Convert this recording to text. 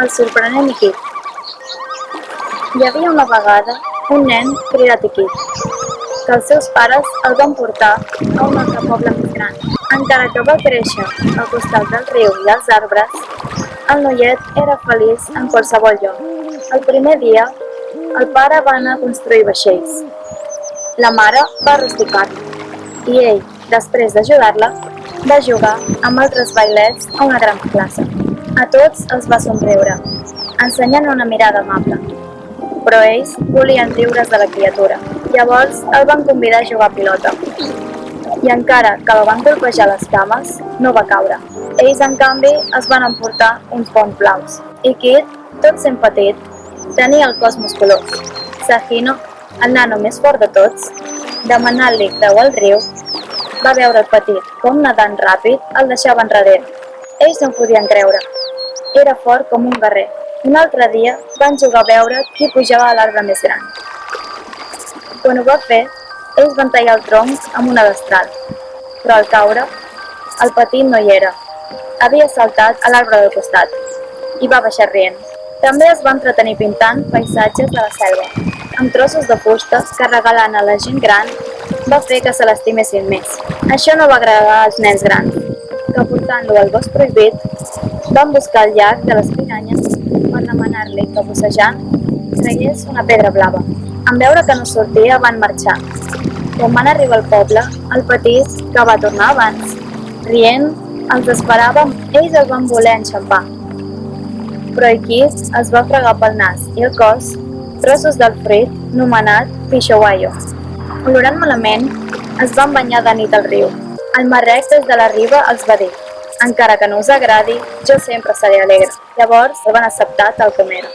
el sorprenent Iquit. Hi havia una vegada un nen cridat Iquit, que els seus pares el van portar a un altre poble més gran. Encara que va créixer al costat del riu i els arbres, el noiet era feliç en qualsevol lloc. El primer dia, el pare va anar a construir vaixells. La mare va rusticar i ell, després d'ajudar-la, va jugar amb altres vailets a una gran plaça. A tots els va somriure, ensenyant una mirada amable. Però ells volien riure's de la criatura. Llavors el van convidar a jugar a pilota. I encara que el van colpejar les cames, no va caure. Ells, en canvi, es van emportar uns bons blaus. I Kit, tot sent petit, tenia el cos musculós. Sahino, el nano més fort de tots, demanant-li creu al riu, va veure el petit com nedant ràpid el deixava enrere. Ells no ho podien creure. Era fort com un guerrer. Un altre dia van jugar a veure qui pujava a l'arbre més gran. Quan ho va fer, ells van tallar el tronc amb una destral. Però al caure, el petit no hi era. Havia saltat a l'arbre del costat i va baixar rient. També es va entretenir pintant paisatges de la selva, amb trossos de fusta que regalant a la gent gran va fer que se l'estimessin més. Això no va agradar als nens grans, que portant-lo al bosc prohibit, van buscar el llac de les piranyes per demanar-li que bussejant tragués una pedra blava. En veure que no sortia van marxar. Quan van arribar al poble, el petit, que va tornar abans, rient, els esperava, ells el van voler enxampar. Però Iquit es va fregar pel nas i el cos trossos del fruit nomenat Pishowayo. Olorant malament, es van banyar de nit al riu. El marrec des de la riba els va dir: encara que no us agradi, jo sempre seré alegre. Llavors el van acceptar tal com era.